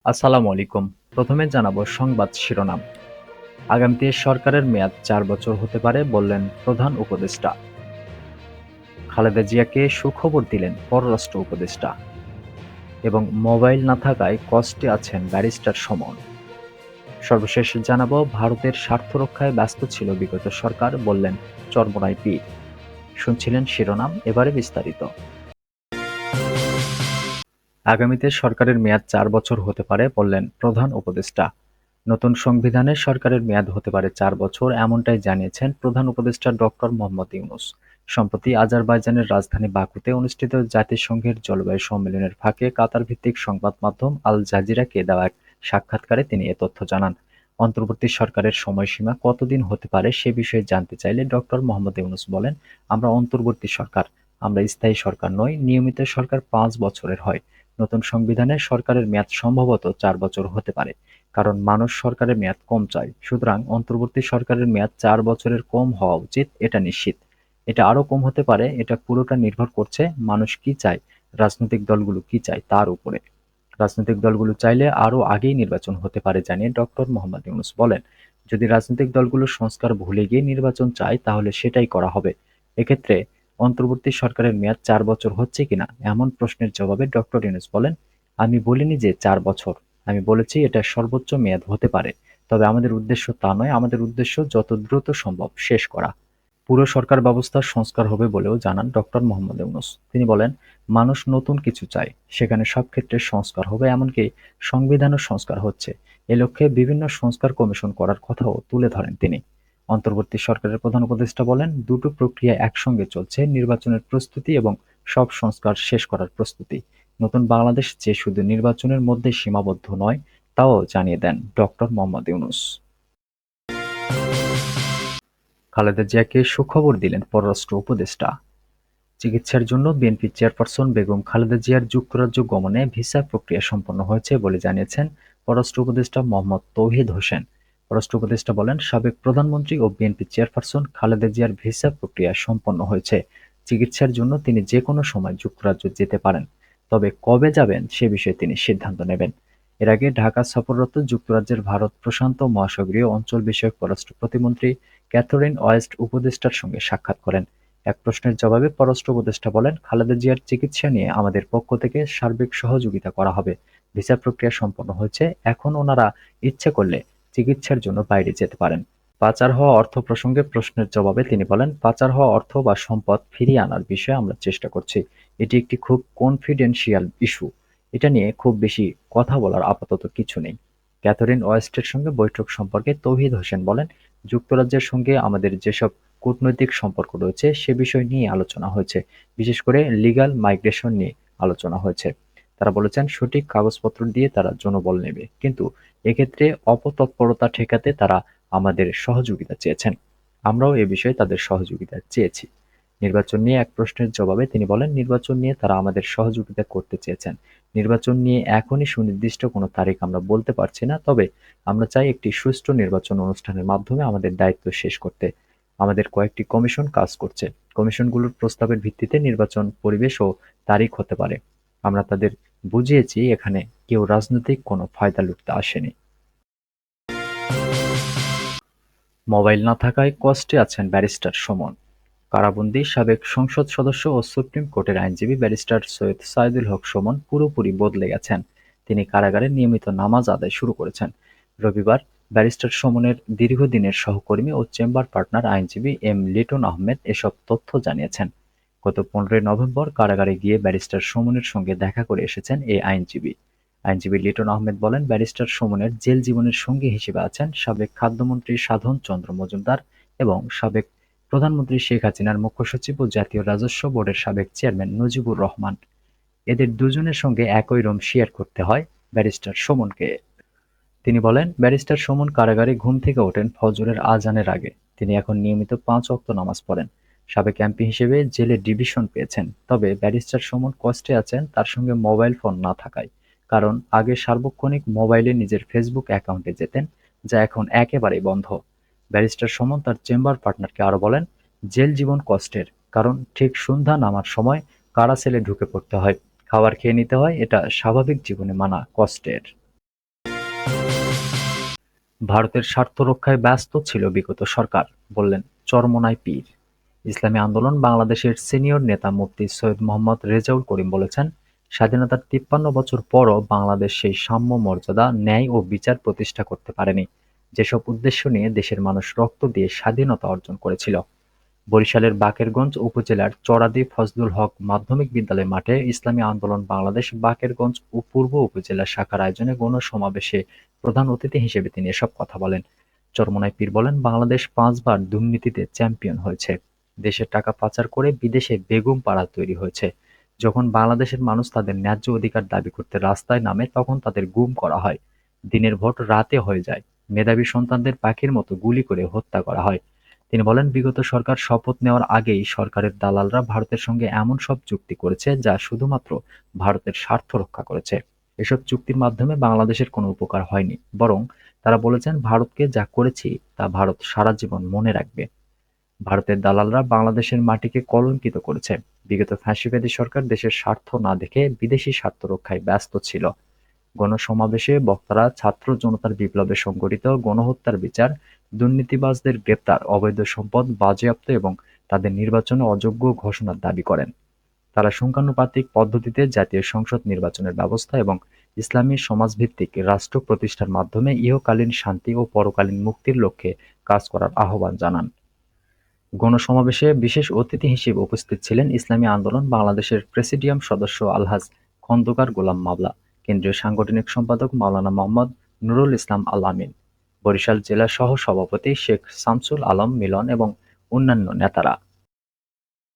আসসালামু আলাইকুম। প্রথমে জানাবো সংবাদ শিরোনাম। আগামীতে সরকারের মেয়াদ ৪ বছর হতে পারে বললেন প্রধান উপদেষ্টা। খালেদা জিয়াকে সুখবর দিলেন পররাষ্ট্র উপদেষ্টা। এবং মোবাইল না থাকায় কষ্টে আছেন ব্যারিস্টার সুমন। সর্বশেষ জানাবো ভারতের স্বার্থ রক্ষায় ব্যস্ত ছিল বিগত সরকার বললেন চরমোনাই পীর। শুনছিলেন শিরোনাম, এবারে বিস্তারিত। আগামীতে সরকারের মেয়াদ ৪ বছর হতে পারে বললেন প্রধান উপদেষ্টা। নতুন সংবিধানে সরকারের মেয়াদ হতে পারে ৪ বছর, এমনটাই জানিয়েছেন প্রধান উপদেষ্টা ডক্টর মোহাম্মদ ইউনূস। সম্প্রতি আজারবাইজানের রাজধানী বাকুতে অনুষ্ঠিত জাতিসংঘের জলবায়ু সম্মেলনের ফাঁকে কাতার ভিত্তিক সংবাদ মাধ্যম আল জাজিরাকে দেওয়া এক সাক্ষাৎকারে তিনি এ তথ্য জানান। অন্তর্বর্তী সরকারের সময়সীমা কতদিন হতে পারে সে বিষয়ে জানতে চাইলে ডক্টর মোহাম্মদ ইউনূস বলেন, আমরা অন্তর্বর্তী সরকার, আমরা স্থায়ী সরকার নই। নিয়মিত সরকার ৫ বছরের হয়। নতুন সংবিধানে সরকারের মেয়াদ সম্ভবত ৪ বছর হতে পারে, কারণ মানুষ সরকারের মেয়াদ কম চায়। সুতরাং অন্তর্বর্তী সরকারের মেয়াদ ৪ বছরের কম হওয়া উচিত, এটা নিশ্চিত। এটা আরও কম হতে পারে, এটা পুরোটা নির্ভর করছে মানুষ কি চায়, রাজনৈতিক দলগুলো কি চায় তার উপরে। রাজনৈতিক দলগুলো চাইলে আরও আগেই নির্বাচন হতে পারে জানিয়ে ডক্টর মোহাম্মদ ইউনূস বলেন, যদি রাজনৈতিক দলগুলো সংস্কার ভুলে গিয়ে নির্বাচন চায় তাহলে সেটাই করা হবে। এক্ষেত্রে অন্তর্বর্তী সরকারের মেয়াদ ৪ বছর হচ্ছে কিনা এমন প্রশ্নের জবাবে ডক্টর ইউনূস বলেন, আমি বলিনি যে ৪ বছর, আমি বলেছি এটা সর্বোচ্চ মেয়াদ হতে পারে। তবে আমাদের উদ্দেশ্য তা নয়, আমাদের উদ্দেশ্য যত দ্রুত সম্ভব শেষ করা। পুরো সরকার ব্যবস্থার সংস্কার হবে বলেও জানান ডক্টর মোহাম্মদ ইউনূস। তিনি বলেন, মানুষ নতুন কিছু চায়, সেখানে সব ক্ষেত্রে সংস্কার হবে, এমনকি সংবিধানও সংস্কার হচ্ছে। এ লক্ষ্যে বিভিন্ন সংস্কার কমিশন করার কথাও তুলে ধরেন তিনি। অন্তর্বর্তী সরকারের প্রধান উপদেষ্টা বলেন, দুটো প্রক্রিয়া একসঙ্গে চলছে, নির্বাচনের প্রস্তুতি এবং সব সংস্কার শেষ করার প্রস্তুতি। নতুন বাংলাদেশ যে শুধু নির্বাচনের মধ্যে সীমাবদ্ধ নয়, তাও জানিয়ে দেন ডক্টর মোহাম্মদ ইউনূস। খালেদা জিয়াকে সুখবর দিলেন পররাষ্ট্র উপদেষ্টা। চিকিৎসার জন্য বিএনপি চেয়ারপারসন বেগম খালেদা জিয়ার যুক্তরাজ্য গমনে ভিসা প্রক্রিয়া সম্পন্ন হয়েছে বলে জানিয়েছেন পররাষ্ট্র উপদেষ্টা মোহাম্মদ তৌহিদ হোসেন। পররাষ্ট্র উপদেষ্টা বলেন, সাবেক প্রধানমন্ত্রী ও বিএনপি চেয়ারপারসন খালেদা জিয়ার ভিসা প্রক্রিয়া সম্পন্ন হয়েছে। চিকিৎসার জন্য তিনি যে কোনো সময় যুক্তরাজ্য যেতে পারেন, তবে কবে যাবেন সে বিষয়ে তিনি সিদ্ধান্ত নেবেন। এর আগে ঢাকা সফররত যুক্তরাজ্যের ভারত প্রশান্ত মহাসাগরীয় অঞ্চল বিষয়ক পররাষ্ট্র প্রতিমন্ত্রী ক্যাথরিন ওয়েস্ট উপদেষ্টার সঙ্গে সাক্ষাৎ করেন। এক প্রশ্নের জবাবে পররাষ্ট্র উপদেষ্টা বলেন, খালেদা জিয়ার চিকিৎসা নিয়ে আমাদের পক্ষ থেকে সার্বিক সহযোগিতা করা হবে। ভিসা প্রক্রিয়া সম্পন্ন হয়েছে, এখন ওনারা ইচ্ছে করলে চিকিৎসার জন্য বাইরে যেতে পারেন। পাচার হওয়া অর্থ প্রসঙ্গে প্রশ্নের জবাবে তিনি বলেন, পাচার হওয়া অর্থ বা সম্পদ ফিরিয়ে আনার বিষয়ে আমরা চেষ্টা করছি। এটি একটি খুব কনফিডেন্সিয়াল ইস্যু। এটা নিয়ে খুব বেশি কথা বলার আপাতত কিছু নেই। ক্যাথরিন ওয়েস্টের সঙ্গে বৈঠক সম্পর্কে তৌহিদ হোসেন বলেন, যুক্তরাজ্যের সঙ্গে আমাদের যেসব কূটনৈতিক সম্পর্ক রয়েছে সে বিষয় নিয়ে আলোচনা হয়েছে। বিশেষ করে লিগ্যাল মাইগ্রেশন নিয়ে আলোচনা হয়েছে। তারা বলেছেন, সঠিক কাগজপত্র দিয়ে তারা জনবল নেবে, কিন্তু এক্ষেত্রে অপতৎপরতা ঠেকাতে তারা আমাদের সহযোগিতা চেয়েছেন। আমরাও এ বিষয়ে তাদের সহযোগিতা চেয়েছি। নির্বাচন নিয়ে এক প্রশ্নের জবাবে তিনি বলেন, নির্বাচন নিয়ে তারা আমাদের সহযোগিতা করতে চেয়েছেন। নির্বাচন নিয়ে এখনই সুনির্দিষ্ট কোনো তারিখ আমরা বলতে পারছি না, তবে আমরা চাই একটি সুষ্ঠু নির্বাচন অনুষ্ঠানের মাধ্যমে আমাদের দায়িত্ব শেষ করতে। আমাদের কয়েকটি কমিশন কাজ করছে। কমিশনগুলোর প্রস্তাবের ভিত্তিতে নির্বাচন পরিবেশ ও তারিখ হতে পারে। আমরা তাদের বুঝিয়েছি এখানে কেউ রাজনৈতিক কোনো ফায়দা লুটতে আসেনি। মোবাইল না থাকায় কষ্টে আছেন ব্যারিস্টার সুমন। কারাবন্দী সাবেক সংসদ সদস্য ও সুপ্রিম কোর্টের আইনজীবী ব্যারিস্টার সৈয়দ সাইদুল হক সুমন পুরোপুরি বদলে গেছেন। তিনি কারাগারে নিয়মিত নামাজ আদায় শুরু করেছেন। রবিবার ব্যারিস্টার সুমনের দীর্ঘদিনের সহকর্মী ও চেম্বার পার্টনার আইনজীবী এম লিটন আহমেদ এসব তথ্য জানিয়েছেন। গত ১৫ই নভেম্বর কারাগারে গিয়ে ব্যারিস্টার সুমনের সঙ্গে দেখা করে এসেছেন এই আইনজীবী। আইনজীবী লিটন আহমেদ বলেন, ব্যারিস্টার সুমনের জেল জীবনের সঙ্গী হিসেবে আছেন সাবেক খাদ্যমন্ত্রী সাধন চন্দ্র মজুমদার এবং সাবেক প্রধানমন্ত্রী শেখ হাসিনার মুখ্য সচিব ও জাতীয় রাজস্ব বোর্ডের সাবেক চেয়ারম্যান নজিবুর রহমান। এদের দুজনের সঙ্গে একই রুম শেয়ার করতে হয় ব্যারিস্টার সুমনকে। তিনি বলেন, ব্যারিস্টার সুমন কারাগারে ঘুম থেকে ওঠেন ফজরের আজানের আগে। তিনি এখন নিয়মিত ৫ ওয়াক্ত নামাজ পড়েন। সাবেক এমপি হিসেবে জেলে ডিভিশন পেয়েছেন। তবে ব্যারিস্টার সুমন কষ্টে আছেন তার সঙ্গে মোবাইল ফোন না থাকায়। কারণ আগে সার্বক্ষণিক মোবাইলে নিজের ফেসবুক অ্যাকাউন্টে যেতেন, যা এখন একেবারেই বন্ধ। ব্যারিস্টার সুমন তার চেম্বার পার্টনারকে আরও বলেন, জেল জীবন কষ্টের, কারণ ঠিক সন্ধ্যা নামার সময় কারা সেলে ঢুকে পড়তে হয়, খাবার খেয়ে নিতে হয়, এটা স্বাভাবিক জীবনে মানা কষ্টের। ভারতের স্বার্থ রক্ষায় ব্যস্ত ছিল বিগত সরকার, বললেন চরমোনাই পীর। ইসলামী আন্দোলন বাংলাদেশের সিনিয়র নেতা মুফতি সৈয়দ মোহাম্মদ রেজাউল করিম বলেছেন, স্বাধীনতার ৫৩ বছর পরও বাংলাদেশ সেই সাম্য মর্যাদা, ন্যায় ও বিচার প্রতিষ্ঠা করতে পারেনি, যেসব উদ্দেশ্য নিয়ে দেশের মানুষ রক্ত দিয়ে স্বাধীনতা অর্জন করেছিল। বরিশালের বাকেরগঞ্জ উপজেলার চরাদি ফজলুল হক মাধ্যমিক বিদ্যালয় মাঠে ইসলামী আন্দোলন বাংলাদেশ বাকেরগঞ্জ ও পূর্ব উপজেলা শাখার আয়োজনে গণসমাবেশে প্রধান অতিথি হিসেবে তিনি এসব কথা বলেন। চরমোনাই পীর বলেন, বাংলাদেশ ৫ বার দুর্নীতিতে চ্যাম্পিয়ন হয়েছে। দেশের টাকা পাচার করে বিদেশে বেগম পাড়া তৈরি হয়েছে। যখন বাংলাদেশের মানুষ তাদের ন্যায্য অধিকার দাবি করতে রাস্তায় নামে, তখন তাদের গুম করা হয়। দিনের ভোট রাতে হয়ে যায়। মেধাবী সন্তানদের পাখির মতো গুলি করে হত্যা করা হয়। তিনি বলেন, বিগত সরকার শপথ নেওয়ার আগেই সরকারের দালালরা ভারতের সঙ্গে এমন সব চুক্তি করেছে যা শুধুমাত্র ভারতের স্বার্থ রক্ষা করেছে। এসব চুক্তির মাধ্যমে বাংলাদেশের কোনো উপকার হয়নি, বরং তারা বলেছেন, ভারতকে যা করেছি তা ভারত সারা জীবন মনে রাখবে। ভারতের দালালরা বাংলাদেশের মাটিকে কলঙ্কিত করেছে। বিগত ফ্যাসিবাদী সরকার দেশের স্বার্থ না দেখে বিদেশি স্বার্থ রক্ষায় ব্যস্ত ছিল। গণসমাবেশে বক্তারা ছাত্র জনতার বিপ্লবে সংঘটিত গণহত্যার বিচার, দুর্নীতিবাজদের গ্রেপ্তার, অবৈধ সম্পদ বাজেয়াপ্ত এবং তাদের নির্বাচনে অযোগ্য ঘোষণার দাবি করেন। তারা সংখ্যানুপাতিক পদ্ধতিতে জাতীয় সংসদ নির্বাচনের ব্যবস্থা এবং ইসলামী সমাজভিত্তিক রাষ্ট্র প্রতিষ্ঠার মাধ্যমে ইহকালীন শান্তি ও পরকালীন মুক্তির লক্ষ্যে কাজ করার আহ্বান জানান। গণসমাবেশে বিশেষ অতিথি হিসেবে উপস্থিত ছিলেন ইসলামী আন্দোলন বাংলাদেশের প্রেসিডিয়াম সদস্য আলহাজ খন্দকার গোলাম মাওলা, কেন্দ্রীয় সাংগঠনিক সম্পাদক মাওলানা মোহাম্মদ নুরুল ইসলাম আল আমিন, বরিশাল জেলা সহ সভাপতি শেখ শামসুল আলম মিলন এবং অন্যান্য নেতারা।